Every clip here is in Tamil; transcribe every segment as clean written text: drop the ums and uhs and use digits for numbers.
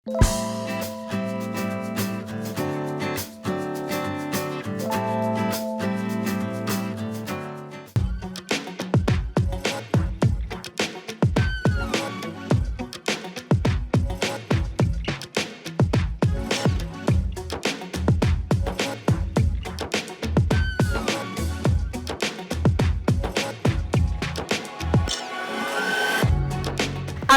Our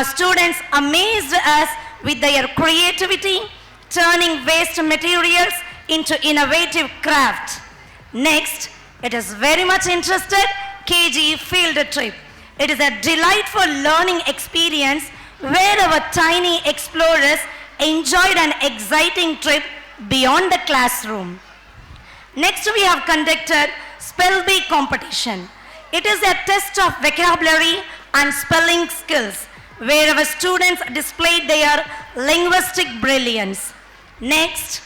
students amazed us with their creativity, turning waste materials into innovative craft. Next, it is very much interested KG field trip. It is a delightful learning experience where our tiny explorers enjoyed an exciting trip beyond the classroom. Next, we have conducted Spell Bee competition. It is a test of vocabulary and spelling skills, where our students displayed their linguistic brilliance. Next,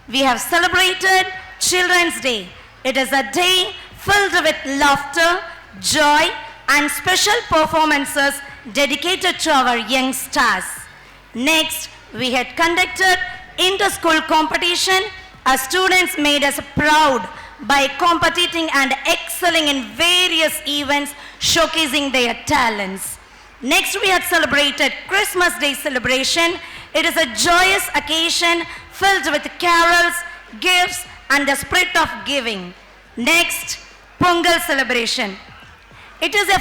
we have celebrated Children's Day. It is a day filled with laughter, joy, and special performances dedicated to our young stars. Next, we had conducted inter-school competition. Our students made us proud by competing and excelling in various events, showcasing their talents. Next, we had celebrated Christmas Day celebration. It is a joyous occasion filled with carols, gifts, and the spirit of giving. Next, Pongal celebration. It is a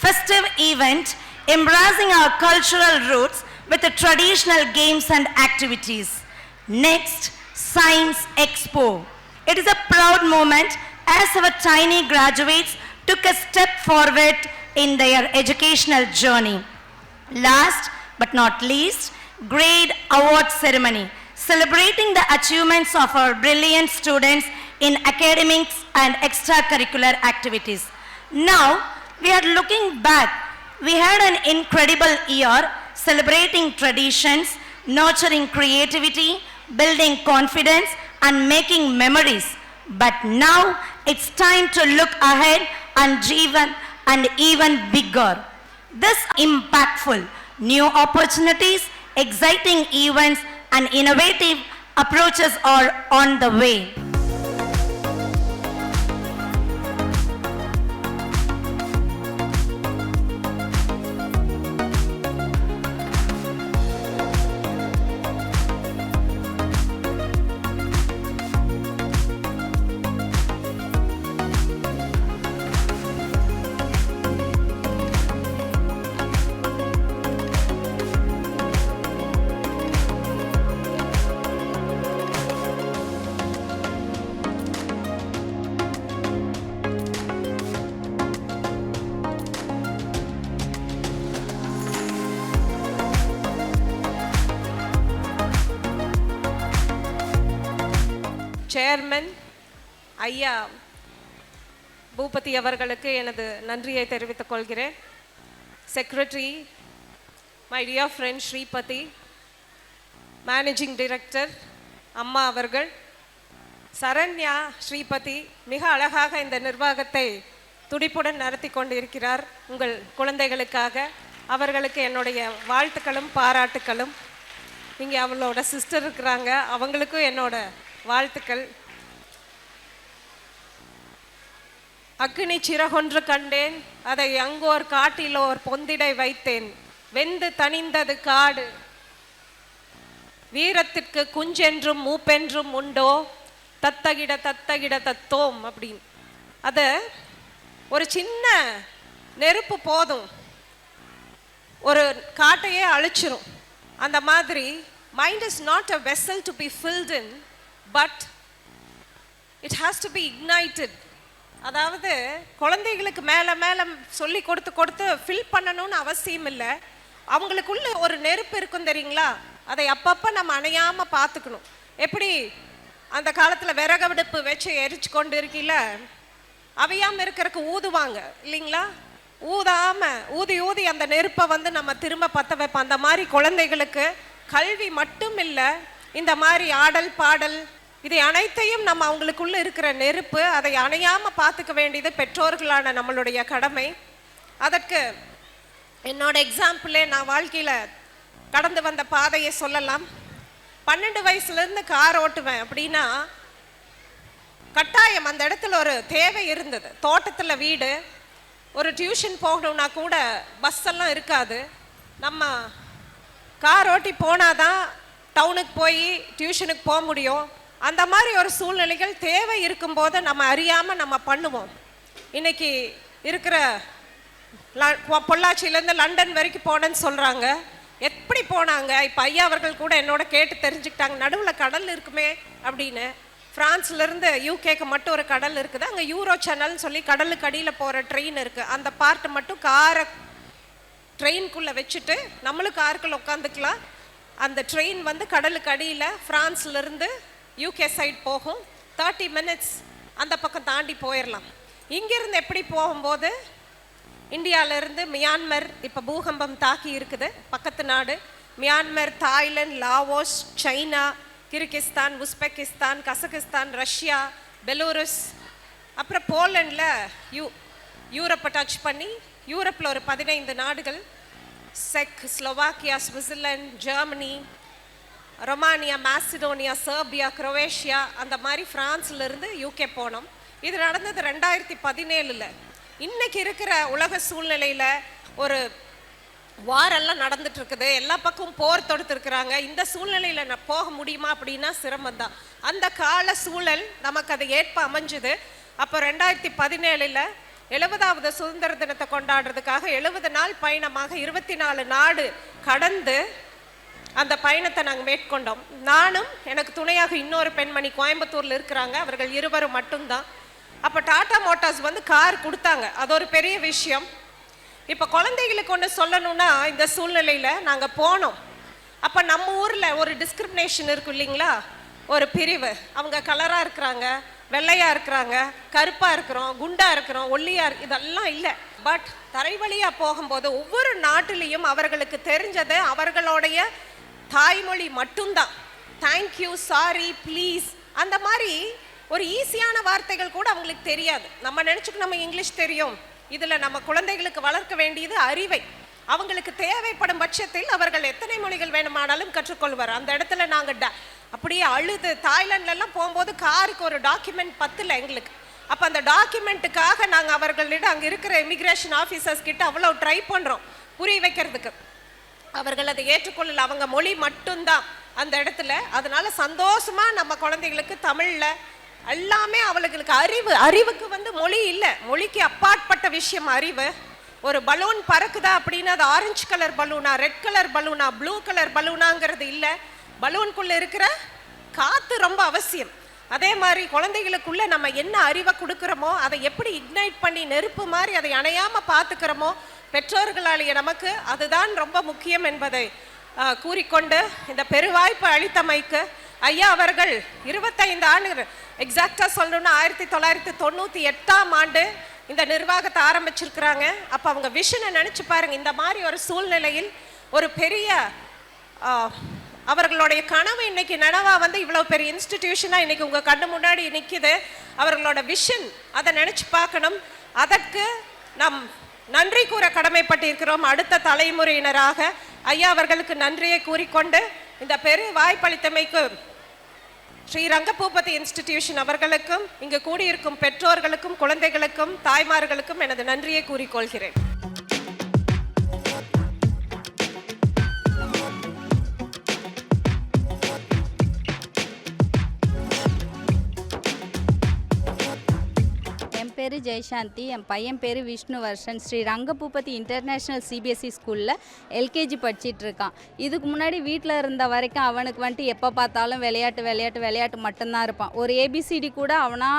festive event embracing our cultural roots with the traditional games and activities. Next, Science Expo. It is a proud moment as our tiny graduates took a step forward in their educational journey. Last but not least, grade award ceremony, celebrating the achievements of our brilliant students in academics and extracurricular activities. Now, we are looking back. We had an incredible year celebrating traditions, nurturing creativity, building confidence, and making memories. But now, it's time to look ahead and even bigger. This impactful new opportunities, exciting events, and innovative approaches are on the way. Chairman ஐயா பூபதி அவர்களுக்கு எனது நன்றியை தெரிவித்துக் கொள்கிறேன். Secretary my dear friend Sripathi, managing director அம்மா அவர்கள், சரண்யா ஸ்ரீபதி மிக அழகாக இந்த நிர்வாகத்தை துடிப்புடன் நடத்தி கொண்டிருக்கிறார் உங்கள் குழந்தைகளுக்காக. அவர்களுக்கு என்னுடைய வாழ்த்துக்களும் பாராட்டுக்களும். இங்கே அவளோட சிஸ்டர் இருக்கிறாங்க, அவங்களுக்கும் என்னோட வாழ்த்துக்கள். அக்னி சிறகொன்று கண்டேன், அதை அங்கோர் காட்டிலோர் பொந்திடை வைத்தேன், வெந்து தணிந்தது காடு, வீரத்திற்கு குஞ்சென்றும் மூப்பென்றும் உண்டோ, தத்தகிட தத்தகிட தத்தோம் அப்படின்னு. அது ஒரு சின்ன நெருப்பு போதும், ஒரு காட்டையே அழிச்சிரும். அந்த மாதிரி mind is not a vessel to be filled in, but it has to be ignited. அதாவது குழந்தைகளுக்கு மேலே மேலே சொல்லி கொடுத்து கொடுத்து ஃபில் பண்ணணும்னு அவசியம் இல்லை. அவங்களுக்குள்ள ஒரு நெருப்பு இருக்கும் தெரியுங்களா, அதை அப்பப்போ நம்ம அணையாமல் பார்த்துக்கணும். எப்படி அந்த காலத்தில் விறகடுப்பு வச்சு எரிச்சு கொண்டு இருக்கீங்கள, அவையாமல் இருக்கிறதுக்கு ஊதுவாங்க இல்லைங்களா, ஊதி ஊதி அந்த நெருப்பை வந்து நம்ம திரும்ப பற்ற வைப்போம். அந்த மாதிரி குழந்தைகளுக்கு கல்வி மட்டும் இல்லை, இந்த மாதிரி ஆடல் பாடல் இது அனைத்தையும் நம்ம அவங்களுக்குள்ள இருக்கிற நெருப்பு, அதை அணையாமல் பார்த்துக்க வேண்டியது பெற்றோர்களான நம்மளுடைய கடமை. அதற்கு என்னோட எக்ஸாம்பிளே, நான் வாழ்க்கையில் கடந்து வந்த பாதையை சொல்லலாம். 12 வயசுலேருந்து கார் ஓட்டுவேன் அப்படின்னா கட்டாயம் அந்த இடத்துல ஒரு தேவை இருந்தது. தோட்டத்தில் வீடு, ஒரு டியூஷன் போகணுன்னா கூட பஸ் எல்லாம் இருக்காது. நம்ம கார் ஓட்டி போனாதான் டவுனுக்கு போய் டியூஷனுக்கு போக முடியும். அந்த மாதிரி ஒரு சூழ்நிலைகள் தேவை இருக்கும்போது நம்ம அறியாமல் நம்ம பண்ணுவோம். இன்னைக்கு இருக்கிற பொள்ளாச்சியிலேருந்து லண்டன் வரைக்கும் போனேன்னு சொல்கிறாங்க. எப்படி போனாங்க? இப்போ ஐயா அவர்கள் கூட என்னோட கேட்டு தெரிஞ்சுக்கிட்டாங்க, நடுவில் கடல் இருக்குமே அப்படின்னு. ஃப்ரான்ஸ்லேருந்து யூகேக்கு மட்டும் ஒரு கடல் இருக்குது, அங்கே யூரோ சேனல்னு சொல்லி கடலுக்கு அடியில் போகிற ட்ரெயின் இருக்குது. அந்த பார்ட்டு மட்டும் காரை ட்ரெயின்குள்ளே வச்சுட்டு நம்மளும் காருக்குள்ளே உட்காந்துக்கலாம். அந்த ட்ரெயின் வந்து கடலுக்கு அடியில் ஃப்ரான்ஸ்லேருந்து யூகே சைட் போகும். 30 மினிட்ஸ் அந்த பக்கம் தாண்டி போயிடலாம். இங்கேருந்து எப்படி போகும்போது இந்தியாவிலேருந்து மியான்மர் இப்போ பூகம்பம் தாக்கி இருக்குது, பக்கத்து நாடு. Myanmar, Thailand, Laos, China, Kyrgyzstan, Uzbekistan, Kazakhstan, Russia, Belarus, அப்புறம் போலண்டில் யூரோப்பை டச் பண்ணி யூரோப்பில் ஒரு 15 நாடுகள், செக், Slovakia, Switzerland, Germany, Romania, Macedonia, Serbia, Croatia, அந்த மாதிரி ஃப்ரான்ஸ்லேருந்து யூகே போனோம். இது நடந்தது 2017. இன்னைக்கு இருக்கிற உலக சூழ்நிலையில் ஒரு வாரெல்லாம் நடந்துட்டு இருக்குது, எல்லா பக்கமும் போர் தொடுத்துருக்குறாங்க. இந்த சூழ்நிலையில் போக முடியுமா அப்படின்னா சிரமம்தான். அந்த கால சூழல் நமக்கு அதை ஏற்ப அமைஞ்சுது. அப்போ 2017 70வது சுதந்திர தினத்தை கொண்டாடுறதுக்காக 70 நாள் பயணமாக 24 நாடு கடந்து அந்த பயணத்தை நாங்கள் மேற்கொண்டோம். நானும் எனக்கு துணையாக இன்னொரு பெண்மணி கோயம்புத்தூரில் இருக்கிறாங்க, அவர்கள் இருவரும் மட்டும்தான். அப்போ டாடா மோட்டார்ஸ் வந்து கார் கொடுத்தாங்க, அது ஒரு பெரிய விஷயம். இப்போ குழந்தைகளுக்கு ஒன்று சொல்லணும்னா இந்த சூழ்நிலையில் நாங்கள் போனோம். அப்போ நம்ம ஊரில் ஒரு டிஸ்கிரிமினேஷன் இருக்கும் இல்லைங்களா, ஒரு பிரிவு. அவங்க கலராக இருக்கிறாங்க, வெள்ளையாக இருக்கிறாங்க, கருப்பாக இருக்கிறோம், குண்டாக இருக்கிறோம், ஒல்லியாக இதெல்லாம் இல்லை. பட் தரைவழியாக போகும்போது ஒவ்வொரு நாட்டிலையும் அவர்களுக்கு தெரிஞ்சது அவர்களுடைய தாய்மொழி மட்டும்தான். தேங்க்யூ, சாரி, ப்ளீஸ், அந்த மாதிரி ஒரு ஈஸியான வார்த்தைகள் கூட அவங்களுக்கு தெரியாது. நம்ம நினச்சிக்கு நம்ம இங்கிலீஷ் தெரியும். இதில் நம்ம குழந்தைகளுக்கு வளர்க்க வேண்டியது அறிவை. அவங்களுக்கு தேவைப்படும் பட்சத்தில் அவர்கள் எத்தனை மொழிகள் வேணுமானாலும் கற்றுக்கொள்வார். அந்த இடத்துல நாங்கள் அப்படியே அழுது, தாய்லாண்ட்லலாம் போகும்போது காருக்கு ஒரு டாக்குமெண்ட் பத்தல எங்களுக்கு. அப்போ அந்த டாக்குமெண்ட்டுக்காக நாங்கள் அவர்களிடம் அங்கே இருக்கிற இமிக்ரேஷன் ஆஃபீஸர்ஸ் கிட்ட அவ்வளோ ட்ரை பண்ணுறோம் புரிய வைக்கிறதுக்கு. அவர்கள் அதை ஏற்றுக்கொள்ளல, அவங்க மொழி மட்டும்தான் அந்த இடத்துல. அதனால சந்தோஷமா நம்ம குழந்தைகளுக்கு தமிழில் எல்லாமே அவளுங்களுக்கு அறிவுக்கு வந்து மொழி இல்லை, மொழிக்கு அப்பாற்பட்ட விஷயம் அறிவு. ஒரு பலூன் பறக்குதா அப்படின்னா அது ஆரஞ்சு கலர் பலூனா, ரெட் கலர் பலூனா, ப்ளூ கலர் பலூனாங்கிறது இல்லை. பலூனுக்குள்ளே இருக்கிற காற்று ரொம்ப அவசியம். அதே மாதிரி குழந்தைகளுக்குள்ள நம்ம என்ன அறிவை கொடுக்குறோமோ அதை எப்படி இக்னைட் பண்ணி நெருப்பு மாதிரி அதை அணையாமல் பார்த்துக்கிறோமோ பெற்றோர்களாலேயே நமக்கு அதுதான் ரொம்ப முக்கியம் என்பதை கூறிக்கொண்டு இந்த பெருவாய்ப்பு அளித்தமைக்கு ஐயா அவர்கள் 25 ஆண்டு, எக்ஸாக்டாக சொல்லணும்னா 1998ஆம் ஆண்டு இந்த நிர்வாகத்தை ஆரம்பிச்சிருக்கிறாங்க. அப்போ அவங்க விஷனை நினச்சி பாருங்கள். இந்த மாதிரி ஒரு சூழ்நிலையில் ஒரு பெரிய அவர்களுடைய கனவு இன்னைக்கு நனவா வந்து இவ்வளோ பெரிய இன்ஸ்டிடியூஷனாக இன்னைக்கு உங்கள் கண்ணு முன்னாடி நிற்கிது. அவர்களோட விஷன் அதை நினச்சி பார்க்கணும். அதற்கு நாம் நன்றி கூற கடமைப்பட்டிருக்கிறோம். அடுத்த தலைமுறையினராக ஐயா அவர்களுக்கு நன்றியை கூறிக்கொண்டு இந்த பெரு வாய்ப்பளித்தமைக்கு ஸ்ரீ ரங்கபூபதி இன்ஸ்டிடியூஷன் அவர்களுக்கும் இங்கு கூடியிருக்கும் பெற்றோர்களுக்கும் குழந்தைகளுக்கும் தாய்மார்களுக்கும் எனது நன்றியை கூறிக்கொள்கிறேன். என் பேர் ஜெயசாந்தி, என் பையன் பேர் விஷ்ணுவர்ஷன். ஸ்ரீ ரங்கபூபதி இன்டர்நேஷ்னல் சிபிஎஸ்சி ஸ்கூலில் எல்கேஜி படிச்சிட்டு இருக்கான். இதுக்கு முன்னாடி வீட்டில் இருந்த வரைக்கும் அவனுக்கு வந்துட்டு எப்போ பார்த்தாலும் விளையாட்டு மட்டும்தான் இருப்பான். ஒரு ஏபிசிடி கூட அவனா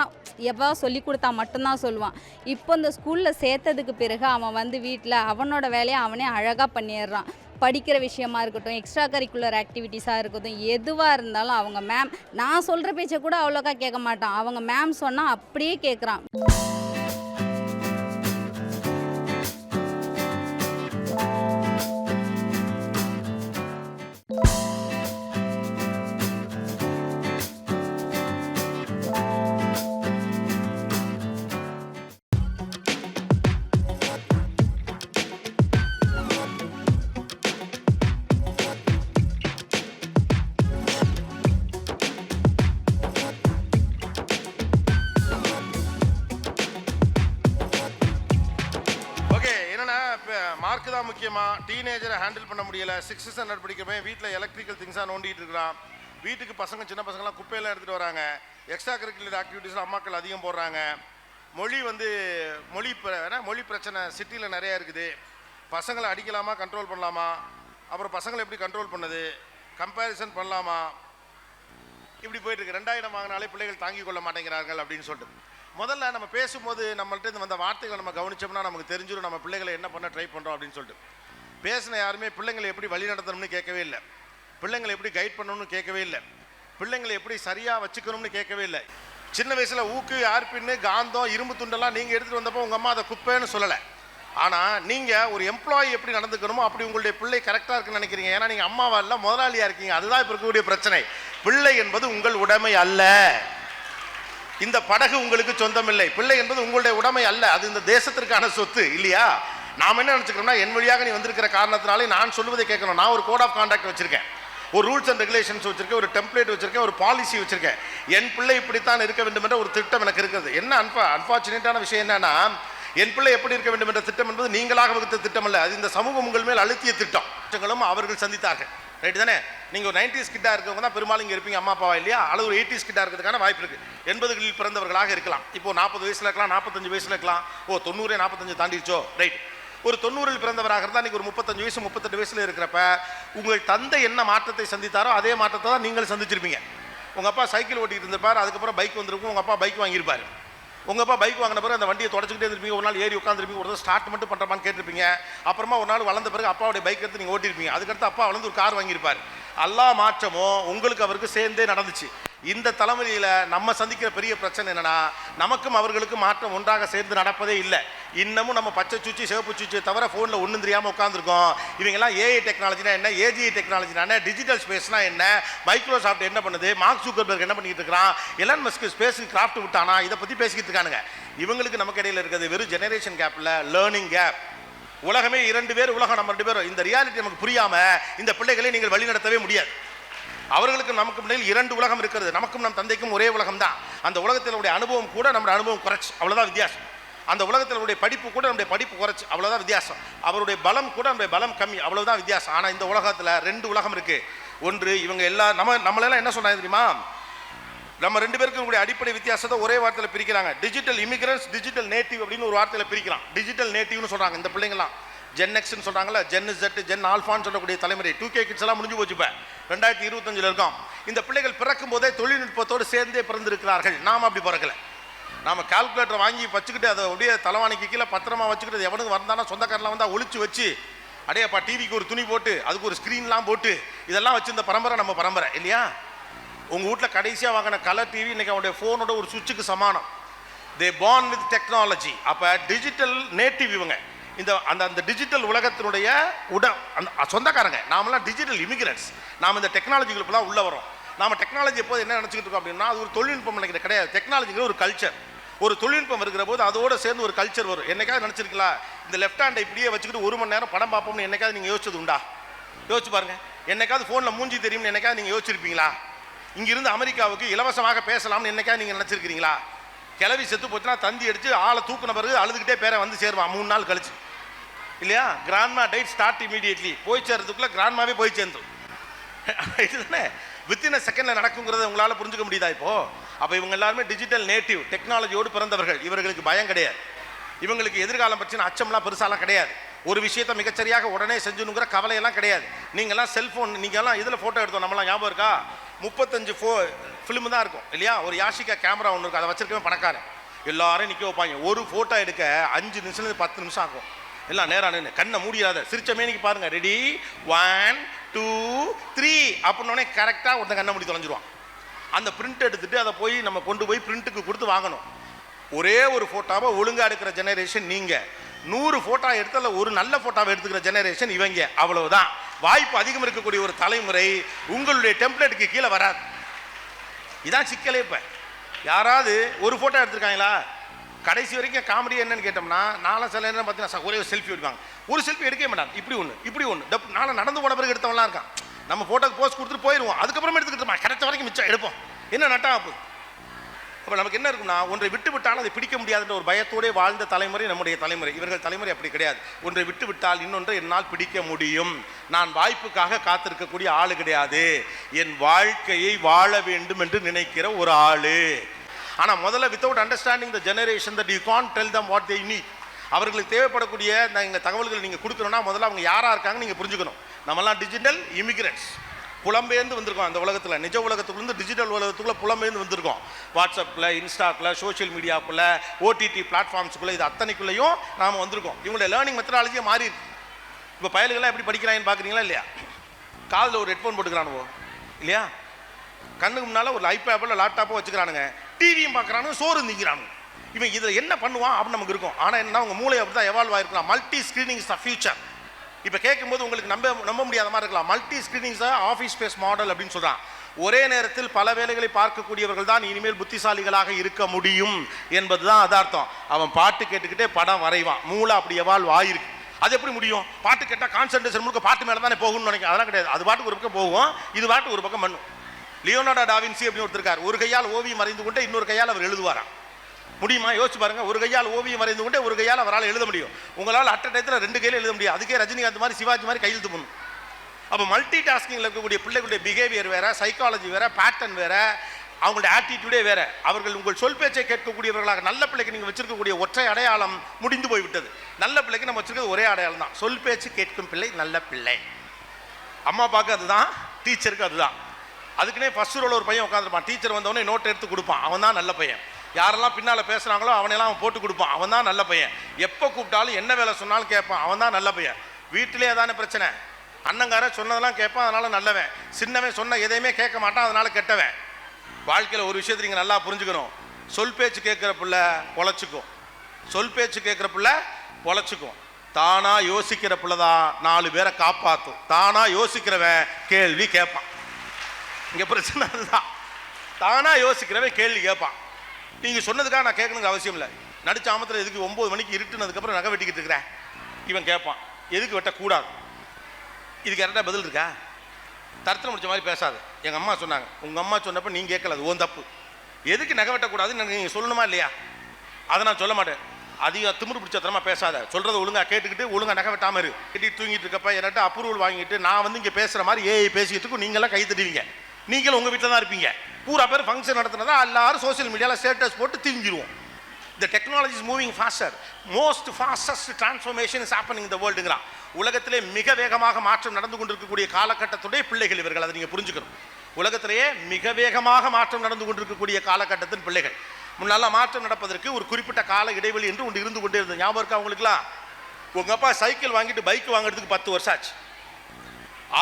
எவ்வளோ சொல்லி கொடுத்தா மட்டும்தான் சொல்லுவான். இப்போ இந்த ஸ்கூலில் சேர்த்ததுக்கு பிறகு அவன் வந்து வீட்டில் அவனோட வேலையை அவனே அழகாக பண்ணிடுறான். படிக்கிற விஷயமா இருக்கட்டும், எக்ஸ்ட்ரா கரிக்குலர் ஆக்டிவிட்டீஸாக இருக்கட்டும், எதுவாக இருந்தாலும் அவங்க மேம், நான் சொல்கிற பேச்சை கூட அவ்வளோக்கா கேட்க மாட்டான். அவங்க மேம் சொன்னால் அப்படியே கேட்குறான். மார்க்கு தான் முக்கியமாக டீனேஜரை ஹேண்டில் பண்ண முடியலை. 6th ஸ்டாண்டர்ட் படிக்கிறப்ப வீட்டில் எலக்ட்ரிக்கல் திங்ஸாக நோண்டிகிட்டு இருக்கிறான். வீட்டுக்கு பசங்க சின்ன பசங்களாம் குப்பையெல்லாம் எடுத்துகிட்டு வராங்க. எக்ஸ்ட்ரா கரிக்குலர் ஆக்டிவிட்டீஸில் அம்மாக்கள் அதிகம் போடுறாங்க. மொழி பிரச்சனை சிட்டியில் நிறையா இருக்குது. பசங்களை அடிக்கலாமா, கண்ட்ரோல் பண்ணலாமா, அப்புறம் பசங்களை எப்படி கண்ட்ரோல் பண்ணுது, கம்பேரிசன் பண்ணலாமா, இப்படி போயிட்டுருக்கு. 2000 வாங்கினாலே பிள்ளைகள் தாங்கிக் கொள்ள மாட்டேங்கிறார்கள் அப்படின்னு சொல்லிட்டு முதல்ல நம்ம பேசும்போது நம்மள்ட்ட வந்த வார்த்தைகளை நம்ம கவனிச்சோம்னா நமக்கு தெரிஞ்சிடும் நம்ம பிள்ளைகளை என்ன பண்ண ட்ரை பண்ணுறோம் அப்படின்னு சொல்லிட்டு. பேசின யாருமே பிள்ளைங்களை எப்படி வழி நடத்தணும்னு கேட்கவே இல்லை, பிள்ளைங்களை எப்படி கைட் பண்ணணும்னு கேட்கவே இல்லை, பிள்ளைங்களை எப்படி சரியாக வச்சுக்கணும்னு கேட்கவே இல்லை. சின்ன வயசில் ஊக்கு, ஆர்பின்னு, காந்தம், இரும்பு துண்டெல்லாம் நீங்கள் எடுத்துகிட்டு வந்தப்போ உங்கள் அம்மா அதை குப்பைன்னு சொல்லலை. ஆனால் நீங்கள் ஒரு எம்ப்ளாயி எப்படி நடந்துக்கணுமோ அப்படி உங்களுடைய பிள்ளை கரெக்டாக இருக்குன்னு நினைக்கிறீங்க. ஏன்னா நீங்கள் அம்மாவா இல்லை, முதலாளியாக இருக்கீங்க. அதுதான் இப்போ இருக்கக்கூடிய பிரச்சனை. பிள்ளை என்பது உங்கள் உடைமை அல்ல. இந்த படகு உங்களுக்கு சொந்தம் இல்லை. பிள்ளை என்பது உங்களுடைய உடைமை அல்ல, அது இந்த தேசத்திற்கான சொத்து இல்லையா? நாம் என்ன நினச்சிக்கிறோம்னா, என் வழியாக நீ வந்திருக்கிற காரணத்தினாலே நான் சொல்வதை கேட்கணும். நான் ஒரு கோட் ஆஃப் கான்டாக்ட் வச்சிருக்கேன், ஒரு ரூல்ஸ் அண்ட் ரெகுலேஷன்ஸ் வச்சிருக்கேன், ஒரு டெம்ப்ளேட் வச்சிருக்கேன், ஒரு பாலிசி வச்சிருக்கேன். என் பிள்ளை இப்படித்தான் இருக்க வேண்டும் என்ற ஒரு திட்டம் எனக்கு இருக்குது. என்ன அன்பார்ச்சுனேட்டான விஷயம் என்னன்னா, என் பிள்ளை எப்படி இருக்க வேண்டும் என்ற திட்டம் என்பது நீங்களாக வகுத்த திட்டம் அல்ல, அது இந்த சமூகம் உங்கள் மேல் அழுத்திய திட்டம். அவர்கள் சந்தித்தார்கள். ரைட் தானே? நீங்கள் ஒரு 90s கிட்டாக இருக்கவங்க தான் பெரும்பாலும் இங்கே இருப்பீங்க, அம்மா அப்பாவா இல்லையா? அல்லது ஒரு 80s கிட்டாக இருக்கிறதுக்கான வாய்ப்பு இருக்குது. 80களில் பிறந்தவர்களாக இருக்கலாம். இப்போ 40 வயசில் இருக்கலாம், 45 வயசில் இருக்கலாம். 90 45 தாண்டிடுச்சோ? ரைட். ஒரு 90ல் பிறந்தவராக இருந்தால் நீங்கள் ஒரு 35 வயசு 38 வயசில் இருக்கிறப்ப உங்கள் தந்தை என்ன மாற்றத்தை சந்தித்தாரோ அதே மாற்றத்தை தான் நீங்கள் சந்திச்சிருப்பீங்க. உங்கள் அப்பா சைக்கிள் ஓட்டிகிட்டு இருந்திருப்பார், அதுக்கப்புறம் பைக் வந்திருக்கும். உங்கள் அப்பா பைக் வாங்கியிருப்பார். உங்கள் அப்பா பைக் வாங்கின பிறகு அந்த வண்டியை தொடச்சிக்கிட்டே இருப்பீங்க. ஒரு நாள் ஏறி உட்காந்துருப்பீங்க, ஒரு ஸ்டார்ட் மட்டும் பண்ணுறமான்னு கேட்டிருப்பீங்க. அப்புறமா ஒரு நாள் வளர்ந்த பிறகு அப்பாவுடைய பைக் எடுத்து நீங்கள் ஓட்டிருப்பீங்க. அதுக்கடுத்து அப்பா வளர்ந்து ஒரு கார் வாங்கியிருப்பார். எல்லா மாற்றமும் உங்களுக்கு அவருக்கு சேர்ந்தே நடந்துச்சு. இந்த தலைமுறையில் நம்ம சந்திக்கிற பெரிய பிரச்சனை என்னன்னா, நமக்கும் அவர்களுக்கும் மாற்றம் ஒன்றாக சேர்ந்து நடப்பதே இல்லை. இன்னமும் நம்ம பச்சை சூச்சி சிவப்பு சூச்சியை தவிர ஃபோனில் ஒன்றும் தெரியாமல் உட்காந்துருக்கோம். இவங்கெல்லாம் ஏஐ டெக்னாலஜினா என்ன, ஏஜிஐ டெக்னாலஜினா என்ன, டிஜிட்டல் ஸ்பேஸ்னா என்ன, மைக்ரோசாஃப்ட் என்ன பண்ணுது, மார்க் ஜூக்கர்பர்க் என்ன பண்ணிட்டு இருக்கிறான், எலான் மஸ்க் ஸ்பேஸுக்கு கிராஃப்ட் விட்டானா, இதை பற்றி பேசிக்கிட்டு இருக்கானுங்க. இவங்களுக்கு நமக்கு இடையில் இருக்கிறது வெறும் ஜெனரேஷன் கேப்பில் லேர்னிங் கேப். உலகமே 2 பேர், உலகம் நம்ம 2 பேரும். இந்த ரியாலிட்டி நமக்கு புரியாமல் இந்த பிள்ளைகளை நீங்கள் வழிநடத்தவே முடியாது. அவர்களுக்கு நமக்கு முன்னாடி 2 உலகம் இருக்கிறது. நமக்கும் நம் தந்தைக்கும் ஒரே உலகம் தான். அந்த உலகத்தினுடைய அனுபவம் கூட நம்முடைய அனுபவம் குறைச்சி, அவ்வளோதான் வித்தியாசம். அந்த உலகத்தினுடைய படிப்பு கூட நம்முடைய படிப்பு குறைச்சி, அவ்வளோதான் வித்தியாசம். அவருடைய பலம் கூட நம்முடைய பலம் கம்மி, அவ்வளோதான் வித்தியாசம். ஆனால் இந்த உலகத்தில் 2 உலகம் இருக்குது. ஒன்று, இவங்க நம்மளெல்லாம் என்ன சொன்னாங்க தெரியுமா? நம்ம 2 பேருக்கு அடிப்படை வித்தியாசத்தை ஒரே வார்த்தையில் பிரிக்கிறாங்க. டிஜிட்டல் இமிகிரன்ஸ், டிஜிட்டல் நேட்டிவ் அப்படின்னு ஒரு வார்த்தையில் பிரிக்கிறான். டிஜிட்டல் நேட்டிவ்னு சொல்கிறாங்க இந்த பிள்ளைங்களாம். ஜென் எக்ஸ்ன்னு சொல்கிறாங்களா, ஜென் Z, ஜென் ஆல்ஃபான்னு சொல்லக்கூடிய தலைமுறை. 2K கிட்ஸ் எல்லாம் முடிஞ்சு போச்சு. இப்போ 2025 இருக்கோம். இந்த பிள்ளைகள் பிறக்கும் போதே தொழில்நுட்பத்தோடு சேர்ந்தே பிறந்திருக்கிறார்கள். நாம் அப்படி பிறக்கலை. நாம் கால்குலேட்டரை வாங்கி வச்சுக்கிட்டு அதை அப்படியே தலைவாணிக்கு கீழே பத்திரமா வச்சுக்கிட்டு எவனுக்கு வந்தானா சொந்தக்காரெலாம் வந்தால் ஒழிச்சு வச்சு அடையப்பா டிவிக்கு ஒரு துணி போட்டு அதுக்கு ஒரு ஸ்க்ரீன்லாம் போட்டு இதெல்லாம் வச்சு இந்த பரம்பரை நம்ம பரம்பரை இல்லையா? உங்கள் வீட்டில் கடைசியாக வாங்கின கலர் டிவி இன்றைக்கி அவனுடைய ஃபோனோட ஒரு சுவிட்சுக்கு சமானம். தே பார்ன் வித் டெக்னாலஜி. அப்போ டிஜிட்டல் நேட்டிவ் இவங்க. இந்த அந்த டிஜிட்டல் உலகத்தினுடைய அந்த சொந்தக்காரங்க. நாமெல்லாம் டிஜிட்டல் இமிகிரன்ஸ். நாம் இந்த டெக்னாலஜிகளுக்குலாம் உள்ளே வரோம். நாம் டெக்னாலஜி எப்போது என்ன நினச்சிக்கிட்டு இருக்கோம் அப்படின்னா, அது ஒரு தொழில்நுட்பம் நினைக்கிற கிடையாது. டெக்னாலஜிங்கிற ஒரு கல்ச்சர். ஒரு தொழில்நுட்பம் இருக்கிற போது அதோடு சேர்ந்து ஒரு கல்ச்சர் வரும். என்னைக்காவது நினச்சிருக்கலாம் இந்த லெஃப்ட் ஹேண்டை இப்படியே வச்சுக்கிட்டு 1 மணி நேரம் படம் பார்ப்போம்னு என்னைக்காவது நீங்கள் யோசிச்சது உண்டா? யோசிச்சு பாருங்கள். என்னைக்காவது ஃபோனில் மூஞ்சி தெரியும்னு என்னைக்காவது நீங்கள் யோசிச்சிருப்பீங்களா? இங்கிருந்து அமெரிக்காவுக்கு இலவசமாக பேசலாம்னு என்னைக்காவது நீங்கள் நினச்சிருக்கிறீங்களா? கிளவி செத்து போச்சுன்னா தந்தி அடித்து ஆளை தூக்குன பிறகு அழுதுகிட்டே பேரை வந்து சேருவான் 3 நாள் கழிச்சு இல்லையா? Grandma died start immediately. போய் சேர்றதுக்குள்ளே கிராண்ட்மாவே போய் சேர்ந்துடும். இதுதானே வித்தின் செகண்டில் நடக்குங்கிறத உங்களால் புரிஞ்சுக்க முடியுதா இப்போது? அப்போ இவங்க எல்லாருமே டிஜிட்டல் நேட்டிவ், டெக்னாலஜியோடு பிறந்தவர்கள். இவர்களுக்கு பயம் கிடையாது. இவங்களுக்கு எதிர்காலம் பற்றின அச்சம்லாம் பெருசாலாம் கிடையாது. ஒரு விஷயத்தை மிகச்சரியாக உடனே செஞ்சுணுங்கிற கவலையெல்லாம் கிடையாது. நீங்கள்லாம் செல்ஃபோன், நீங்கள்லாம் இதில் ஃபோட்டோ எடுத்தோம், நம்மளாம் ஞாபகம் இருக்கா? 35 ஃபிலிமு தான் இருக்கும் இல்லையா? ஒரு யாஷிகா கேமரா ஒன்று இருக்கும், அதை வச்சிருக்கவே பணக்காரன். எல்லாரும் நிற்க வைப்பாங்க. ஒரு ஃபோட்டோ எடுக்க 5 நிமிஷத்துலேருந்து 10 நிமிஷம் ஆகும். எல்லாம் நேராக நின்று கண்ணை மூடியாத சிரிச்ச மேனிக்கு பாருங்கள். ரெடி 1 2 3 அப்படின்னோடனே கரெக்டாக ஒருத்தன் கண்ணை மூடி தொலைஞ்சிருவான். அந்த பிரிண்ட் எடுத்துகிட்டு அதை போய் நம்ம கொண்டு போய் பிரிண்ட்டுக்கு கொடுத்து வாங்கணும். ஒரே ஒரு ஃபோட்டோவை ஒழுங்காக எடுக்கிற ஜெனரேஷன் நீங்கள். 100 ஃபோட்டோ எடுத்தால ஒரு நல்ல ஃபோட்டோவை எடுத்துக்கிற ஜெனரேஷன் இவங்க. அவ்வளவுதான். வாய்ப்பு அதிகம் இருக்கக்கூடிய ஒரு தலைமுறை உங்களுடைய டெம்ப்ளேட்டுக்கு கீழே வராது. இதான் சிக்கலே. இப்போ யாராவது ஒரு ஃபோட்டோ எடுத்துருக்காங்களா? கடைசி வரைக்கும் காமெடி என்னன்னு கேட்டோம்னா, நானும் சில நேரம் பார்த்தீங்கன்னா ஒரே ஒரு செல்ஃபி எடுப்பாங்க. ஒரு செல்ஃபி எடுக்கவே மாட்டாங்க. இப்படி ஒன்று நானும் நடந்து போன பிறகு எடுத்தவங்களாம் இருக்கான். நம்ம ஃபோட்டோக்கு போஸ்ட் கொடுத்துட்டு போயிடுவோம். அதுக்கப்புறமா எடுத்துக்கிட்டோமா கிடைச்ச வரைக்கும் மிச்சம் எடுப்போம். என்ன நட்டா போகுது அப்போ நமக்கு என்ன இருக்குன்னா, ஒன்றை விட்டு விட்டால் அதை பிடிக்க முடியாதுன்ற ஒரு பயத்தோடே வாழ்ந்த தலைமுறை நம்முடைய தலைமுறை. இவர்கள் தலைமுறை அப்படி கிடையாது. ஒன்றை விட்டு விட்டால் இன்னொன்றை என்னால் பிடிக்க முடியும். நான் வாய்ப்புக்காக காத்திருக்கக்கூடிய ஆளு கிடையாது. என் வாழ்க்கையை வாழ வேண்டும் என்று நினைக்கிற ஒரு ஆளு. ஆனால் முதல்ல without understanding the generation that you can't tell them what they need. அவர்களுக்கு தேவைப்படக்கூடிய இந்த தகவல்களை நீங்கள் கொடுக்கணும்னா முதல்ல அவங்க யாராக இருக்காங்கன்னு நீங்கள் புரிஞ்சுக்கணும். நம்மலாம் டிஜிட்டல் இமிகிரண்ட்ஸ், புலம்பெயர்ந்து வந்திருக்கோம். அந்த உலகத்தில், நிஜ உலகத்துக்குள்ளேருந்து டிஜிட்டல் உலகத்துக்குள்ளே புலம்பெயர்ந்து வந்திருக்கோம். வாட்ஸ்அப்பில், இன்ஸ்டாக்குள்ளே, சோஷியல் மீடியாக்குள்ளே, ஓடிடி பிளாட்ஃபார்ம்ஸுக்குள்ளே, இது அத்தனைக்குள்ளேயும் நாம் வந்திருக்கோம். இவங்களுடைய லேர்னிங் மெத்தடாலஜியே மாறி இருக்கு. இப்போ பயல்கள்லாம் எப்படி படிக்கிறாங்கன்னு பார்க்குறீங்களா இல்லையா? காதில் ஒரு ஹெட்ஃபோன் போட்டுக்கிறானுவோ இல்லையா? கண்ணுக்கு முன்னால் ஒரு ஐபேடில் லேப்டாப்போ வச்சுக்கிறானுங்க, டிவியும் பார்க்குறானுங்க, சோறு திங்கிறானுங்க. இவன் இதில் என்ன பண்ணுவான் அப்படின்னு நமக்கு இருக்கும். ஆனால் என்ன, உங்கள் மூளை அப்படி தான் எவால்வ் ஆகிருக்கலாம். Multi screening is the future. இப்போ கேட்கும்போது உங்களுக்கு நம்ப முடியாத மாதிரி இருக்கலாம். Multi screenings office space model அப்படின்னு சொல்கிறான். ஒரே நேரத்தில் பல வேலைகளை பார்க்கக்கூடியவர்கள் தான் இனிமேல் புத்திசாலிகளாக இருக்க முடியும் என்பது தான் அதார்த்தம். அவன் பாட்டு கேட்டுக்கிட்டே படம் வரைவான். மூளை அப்படி எவால்வ் ஆகிருக்கு. அது எப்படி முடியும்? பாட்டு கேட்டால் கான்சன்ட்ரேஷன் முழுக்க பாட்டு மேலே தானே போகணும்னு நினைக்கிறேன். அதெல்லாம் கிடையாது. அது பாட்டுக்கு ஒரு பக்கம் போகும், இது பாட்டு ஒரு பக்கம் பண்ணும். லியோனார்டோ டாவின்சி அப்படின்னு ஒருத்தருக்கார். ஒரு கையால் ஓவியம் வரைந்து கொண்டே இன்னொரு கையால் அவர் எழுதுவாராம். முடியுமா? யோசிச்சு பாருங்க. ஒரு கையால் ஓவியம் வரைந்து கொண்டே ஒரு கையால் அவரால் எழுத முடியும். உங்களால் அட்ட டயத்தில் 2 கையில் எழுத முடியும். அதுக்கே ரஜினிகாந்த் மாதிரி, சிவாஜி மாதிரி கையெழுத்து பண்ணும். அப்போ மல்டி டாஸ்கிங்கில் இருக்கக்கூடிய பிள்ளைகளுடைய பிஹேவியர் வேற, சைக்காலஜி வேற, பேட்டர்ன் வேற, அவங்களுடைய ஆட்டிடியூடே வேற. அவர்கள் உங்கள் சொல் பேச்சை கேட்கக்கூடியவர்களாக, நல்ல பிள்ளைக்கு நீங்கள் வச்சிருக்கக்கூடிய ஒற்றை அடையாளம் முடிந்து போய்விட்டது. நல்ல பிள்ளைக்கு நம்ம வச்சிருக்கிறது ஒரே அடையாளம் தான், சொல் பேச்சு கேட்கும் பிள்ளை நல்ல பிள்ளை. அம்மா அப்பாவுக்கு அதுதான், டீச்சருக்கு அதுதான். அதுக்குன்னே ஃபர்ஸ்ட் ரோல ஒரு பையன் உட்காந்துருப்பான். டீச்சர் வந்தவொடனே நோட் எடுத்து கொடுப்பான், அவன் தான் நல்ல பையன். யாரெல்லாம் பின்னால் பேசுகிறாங்களோ அவனையெல்லாம் அவன் போட்டு கொடுப்பான், அவன் தான் நல்ல பையன். எப்போ கூப்பிட்டாலும் என்ன வேலை சொன்னாலும் கேட்பான், அவன் தான் நல்ல பையன். வீட்டிலே அதான பிரச்சனை. அண்ணங்காரன் சொன்னதெல்லாம் கேட்பான், அதனால நல்லவன். சின்னவன் சொன்ன எதையுமே கேட்க மாட்டான், அதனால கெட்டவன். வாழ்க்கையில் ஒரு விஷயத்தை நீங்கள் நல்லா புரிஞ்சுக்கணும். சொல் பேச்சு கேட்குற பிள்ளை பொழைச்சிக்கும். சொல் பேச்சு கேட்குற பிள்ளை பொழைச்சிக்கும். தானா யோசிக்கிற பிள்ளை தான் 4 பேரை காப்பாற்றும். தானா யோசிக்கிறவன் கேள்வி கேட்பான். இங்கே பிரச்சனை அதுதான். தானா யோசிக்கிறவன் கேள்வி கேட்பான். நீங்கள் சொன்னதுக்காக நான் கேட்கணுங்கிற அவசியம் இல்லை. நடிச்ச ஆமத்தில் எதுக்கு 9 மணிக்கு இருட்டுனதுக்கப்புறம் நகை வெட்டிக்கிட்டு இருக்கிறேன் இவன் கேட்பான். எதுக்கு வெட்டக்கூடாது? இதுக்கு கரெக்டாக பதில் இருக்கா? தரத்தில் முடிச்ச மாதிரி பேசாது. எங்கள் அம்மா சொன்னாங்க, உங்கள் அம்மா சொன்னப்போ நீங்கள் கேட்கல, அது ஓன் தப்பு. எதுக்கு நகை வெட்டக்கூடாதுன்னு நீங்கள் சொல்லணுமா இல்லையா? அதை நான் சொல்ல மாட்டேன். அதிக திமிரு பிடிச்ச தரமா பேசாத, சொல்கிறத ஒழுங்காக கேட்டுக்கிட்டு ஒழுங்காக நகை வெட்டாமல் இரு. கட்டிட்டு தூங்கிட்டு இருக்கப்ப என்கிட்ட அப்ரூவல் வாங்கிட்டு நான் வந்து இங்கே பேசுகிற மாதிரி ஏஐ பேசிக்கிட்டு நீங்களாம் கை தட்டுவீங்க. நீங்களும் உங்கள் வீட்டில் தான் இருப்பீங்க. பூரா பேர் ஃபங்க்ஷன் நடத்துனதா எல்லாரும் சோசியல் மீடியாவில் ஸ்டேட்டஸ் போட்டு திரிஞ்சிருவோம். The technology is moving faster. Most fastest transformation is happening in the world. உலகத்திலே மிக வேகமாக மாற்றம் நடந்து கொண்டிருக்கக்கூடிய காலகட்டத்துடைய பிள்ளைகள் இவர்கள். அதை நீங்கள் புரிஞ்சுக்கணும். உலகத்திலேயே மிக வேகமாக மாற்றம் நடந்து கொண்டிருக்கக்கூடிய காலகட்டத்தின் பிள்ளைகள். முன்னால மாற்றம் நடப்பதற்கு ஒரு குறிப்பிட்ட கால இடைவெளி என்று ஒன்று இருந்து கொண்டே இருந்தது. ஞாபகம் இருக்கா உங்களுக்குலாம்? உங்கள் அப்பா சைக்கிள் வாங்கிட்டு பைக் வாங்குறதுக்கு 10 வருஷம் ஆச்சு.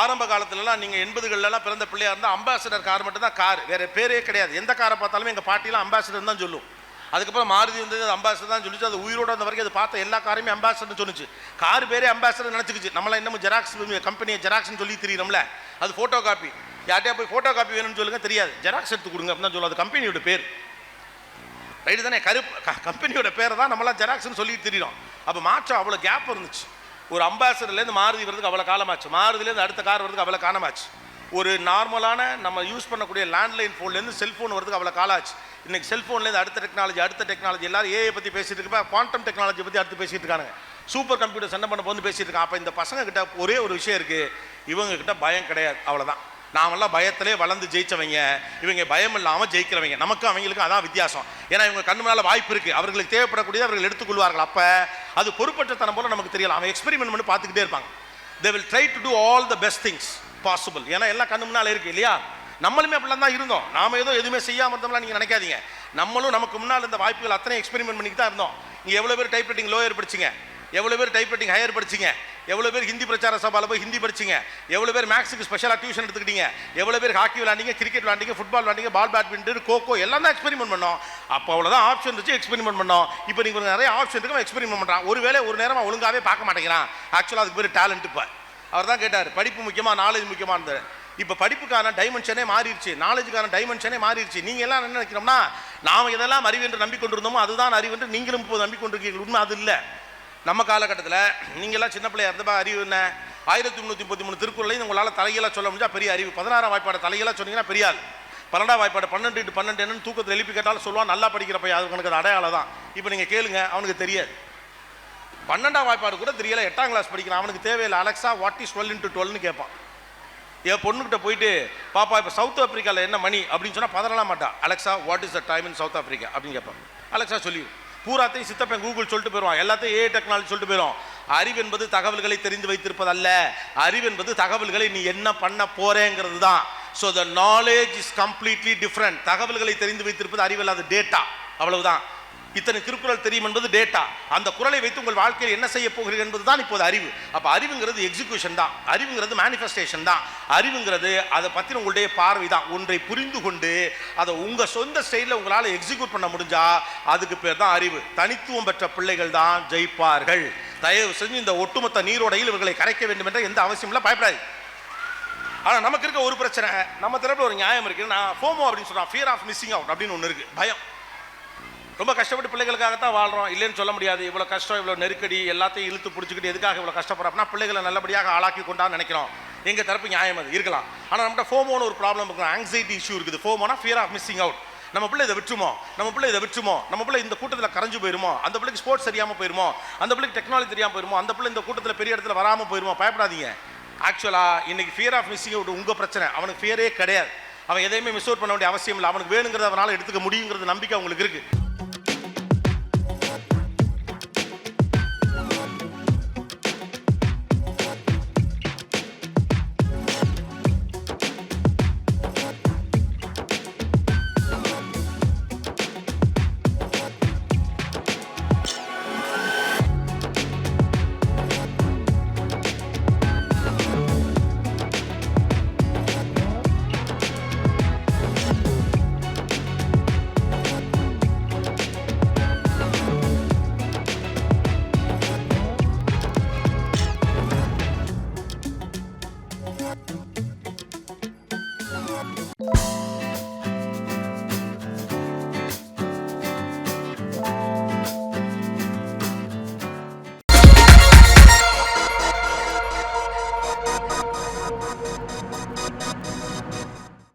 ஆரம்ப காலத்துலலாம் நீங்கள் 80கள்லாம் பிறந்த பிள்ளையாக இருந்தால் அம்பாசிடர் கார் மட்டும் தான் கார், வேறு பேரே கிடையாது. எந்த காரை பார்த்தாலுமே எங்கள் பாட்டிலாம் அம்பாசிடர் தான் சொல்லும். அதுக்கப்புறம் மாருதி வந்தது அம்பாசிடர் தான் சொல்லிச்சு. அது உயிரோட வந்த வரைக்கும் அது பார்த்த எல்லா காரையுமே அம்பாசிடர்னு சொன்னிச்சு. கார் பேரே அம்பாசிடர் நினச்சிக்கிச்சு. நம்மளாம் இன்னமும் ஜெராக்ஸ் கம்பெனியை ஜெராக்ஸ்னு சொல்லி தெரியுறோம்ல. அது ஃபோட்டோ காப்பி. யார்ட்டையா போய் ஃபோட்டோ காப்பி வேணும்னு சொல்லுங்க, தெரியாது. ஜெராக்ஸ் எடுத்து கொடுங்க அப்படின்னு தான் சொல்லும். அது கம்பெனியோட பேர், ரைட்டு தானே? கம்பெனியோட பேரை தான் நம்மளாம் ஜெராக்ஸ்னு சொல்லி தெரியும். அப்போ மாற்றம் அவ்வளோ கேப் இருந்துச்சு. ஒரு அம்பாசிடர்லேருந்து மாருதி வரதுக்கு அவ்வளோ காலமாச்சு. மாருதிலேருந்து அடுத்த கார் வரதுக்கு அவ்வளோ காலமாச்சு. ஒரு நார்மலான நம்ம யூஸ் பண்ணக்கூடிய லேண்ட்லைன் ஃபோன்லேருந்து செல்ஃபோன் வரதுக்கு அவ்வளோ காலம் ஆச்சு. இன்றைக்கி செல்ஃபோன்லேருந்து அடுத்த டெக்னாலஜி எல்லாரும் ஏஐ பற்றி பேசிட்டு இருக்கப்ப குவாண்டம் டெக்னாலஜி பற்றி அடுத்து பேசிகிட்டு இருக்காங்க. சூப்பர் கம்ப்யூட்டர் சண்டை பண்ண போது பேசிட்டு இருக்கான். அப்போ இந்த பசங்க கிட்ட ஒரே ஒரு விஷயம் இருக்குது, இவங்க கிட்ட பயம் கிடையாது. அவ்வளோதான். நாமெல்லாம் பயத்திலே வளர்ந்து ஜெயிச்சவங்க, இவங்க பயம் இல்லாமல் ஜெயிக்கிறவங்க. நமக்கும் அவங்களுக்கும் அதான் வித்தியாசம். ஏன்னா இவங்க கண்ணு மேலே வாய்ப்பு இருக்குது, அவர்களுக்கு தேவைப்படக்கூடியது அவர்கள் எடுத்துக்கொள்வார்கள். அப்போ அது பொறுப்பற்றத்தனம் போல நமக்கு தெரியலாம். அவன் எக்ஸ்பெரிமெண்ட் பண்ணி பார்த்துக்கிட்டே இருப்பாங்க. they will try to do all the best things possible. ஏன்னா எல்லாம் கண்ணு முன்னால் இருக்குது இல்லையா? நம்மளுமே அப்படிலாம் தான் இருந்தோம். நாம் ஏதோ எதுவுமே செய்யாமல் இருந்தோம்லாம் நீங்கள் நினைக்காதீங்க. நம்மளும் நமக்கு முன்னால் இந்த வாய்ப்புகள் அத்தனை எக்ஸ்பெரிமெண்ட் பண்ணிட்டு தான் இருந்தோம். இங்கே எவ்வளோ பேர் டைப் ரைட்டிங் லோயர் படிச்சிங்க, எவ்வளோ பேர் டைப் ரைட்டிங் ஹையர் படிச்சிங்க, எவ்வளோ பேர் ஹிந்தி பிரச்சார சபாவில் போய் ஹிந்தி படிச்சிங்க, எவ்வளோ பேர் மேக்ஸுக்கு ஸ்பெஷலாக டியூஷன் எடுத்துக்கிட்டீங்க, எவ்வளோ பேர் ஹாக்கி விளாண்டிங்க, கிரிக்கெட் விளாண்டிங்க, ஃபுட்பால் விளாண்டிங்க, பால் பேட்மிண்டன், கோகோ எல்லாம் தான் எக்ஸ்பெரிமெண்ட் பண்ணோம். அப்போ அவ்வளோதான் ஆப்ஷன் இருந்துச்சு, எக்ஸ்பெரிமெண்ட் பண்ணோம். இப்போ நீங்கள் நிறைய ஆப்ஷன் இருக்கு, அவன் எக்ஸ்பெரிமெண்ட் பண்ணுறான். ஒருவேளை ஒரு நேரம் ஒழுங்காகவே பார்க்க மாட்டேங்கிறான். ஆக்சுவலாக அதுக்கு பேர் டேலண்ட். இப்போ அவர் தான் கேட்டார், படிப்பு முக்கியமாக நாலேஜ் முக்கியமானது. இப்போ படிப்புக்கான டைமென்ஷனே மாறிடுச்சு, நாலேஜுக்கான டைமென்ஷனே மாறிடுச்சு. நீங்கள் எல்லாம் என்ன நினைக்கிறோம்னா, நாம் இதெல்லாம் அறிவு என்று நம்பிக்கொண்டிருந்தோமோ அதுதான் அறிவு என்று நீங்களும் இப்போது நம்பிக்கொண்டிருக்கீர்கள். உண்மை அது இல்லை. நம்ம காலகட்டத்தில் நீங்கள்லாம் சின்ன பிள்ளையா இருந்தப்பா அறிவு என்ன? 1333 திருக்குறளையும் உங்களால் தலையெல்லாம் சொல்ல முடிஞ்சா பெரிய அறிவு. 16ஆம் வாய்ப்பாட தலையெல்லாம் சொன்னீங்கன்னா பெரிய ஆள். 12ஆம் வாய்ப்பாடு 12 என்னன்னு தூக்கத்தில் எழுப்பி கேட்டாலும் சொல்லுவான், நல்லா படிக்கிற பையன், அது உனக்கு அது அடையாளம் தான். இப்போ நீங்கள் கேளுங்க, அவனுக்கு தெரியாது. 12ஆம் வாய்ப்பாடு கூட தெரியல, 8ஆம் கிளாஸ் படிக்கிறான், அவனுக்கு தேவையில்லை. அலெக்ஸா வாட் இஸ் 12 into 12ன்னு கேட்பான். என் பொண்ணுக்கிட்ட போயிட்டு, பாப்பா இப்போ சவுத் ஆப்பிரிக்காவில் என்ன மணி அப்படின்னு சொன்னால் பதறலாம் மாட்டான். Alexa what is the time in South Africa அப்படின்னு கேட்பான். அலெக்ஸா சொல்லி பூராத்தையும் சித்தப்பன் கூகுள் சொல்லிட்டு போயிடுவான், எல்லாத்தையும் ஏஐ டெக்னாலஜி சொல்லிட்டு போயிடும். அறிவு என்பது தகவல்களை தெரிந்து வைத்திருப்பது அல்ல, அறிவு என்பது தகவல்களை நீ என்ன பண்ண போறேங்கிறது தான். So the knowledge is completely different. தகவல்களை தெரிந்து வைத்திருப்பது அறிவு, அது டேட்டா, அவ்வளவுதான். இத்தனை திருக்குறள் தெரியும் என்பது டேட்டா. அந்த குறளை வைத்து உங்கள் வாழ்க்கையில் என்ன செய்ய போகிறீர்கள் என்பது தான் இப்போது அறிவு. அப்போ அறிவுங்கிறது எக்ஸிக்யூஷன் தான், அறிவுங்கிறது மேனிஃபெஸ்டேஷன் தான், அறிவுங்கிறது அதை பற்றி உங்களுடைய பார்வை தான். ஒன்றை புரிந்து கொண்டு அதை உங்கள் சொந்த ஸ்டைலில் உங்களால் எக்ஸிக்யூட் பண்ண முடிஞ்சா அதுக்கு பேர் தான் அறிவு. தனித்துவம் பெற்ற பிள்ளைகள் தான் ஜெயிப்பார்கள். தயவு செஞ்சு இந்த ஒட்டுமொத்த நீரோடையில் இவர்களை கரைக்க வேண்டும் என்ற எந்த அவசியம் இல்லை, பயப்படாது. ஆனால் நமக்கு இருக்க ஒரு பிரச்சனை, நம்ம தரப்பில் ஒரு நியாயம் இருக்குது. நான் ஃபோமோ அப்படின்னு சொல்கிறேன், ஃபியர் ஆஃப் மிஸ்ஸிங் அவுட் அப்படின்னு ஒன்று இருக்குது, பயம். ரொம்ப கஷ்டப்பட்டு பிள்ளைகளுக்காகத்தான் வாழ்கிறோம், இல்லைன்னு சொல்ல முடியாது. இவ்வளோ கஷ்டம், இவ்வளோ நெருக்கடி, எல்லாத்தையும் இழுத்து பிடிச்சிக்கிட்டு எதுக்காக இவ்வளோ கஷ்டப்படுறோம்னா பிள்ளைகளை நல்லபடியாக ஆளாக்கி கொண்டான்னு நினைக்கிறோம். எங்கள் தரப்பு நியாயம் அது இருக்கலாம். ஆனால் நம்மகிட்ட ஃபோமோன்னு ஒரு ப்ராப்ளம் இருக்குது, ஆங்ஸைட்டி இஷ்யூ இருக்குது. ஃபோமோனா ஃபியர் ஆஃப் மிஸ்ஸிங் அவுட். நம்ம பிள்ளை இதை விட்டுருமோ, நம்ம பிள்ளை இதை விட்டுருமோ, நம்ம பிள்ளை இந்த கூட்டத்தில் கரைஞ்சு போயிருமோ, அந்த பிள்ளைக்கு ஸ்போர்ட்ஸ் தெரியாமல் போயிருமோ, அந்த பிள்ளைக்கு டெக்னாலஜி தெரியாமல் போயிருமோ, அந்த பிள்ளை இந்த கூட்டத்தில் பெரிய இடத்துல வராமல் போயிருமோ. பயப்படாதீங்க. ஆக்சுவலாக இன்னைக்கு ஃபியர் ஆஃப் மிஸ்ஸிங் அவுட் உங்கள் பிரச்சனை. அவனுக்கு ஃபியரே கிடையாது. அவன் எதையுமே மிஸ் அவுட் பண்ண வேண்டிய அவசியம் இல்லை. அவனுக்கு வேணுங்கிறத அவனால் எடுத்துக்க முடியுங்கிறது நம்பிக்கை அவங்களுக்கு இருக்குது.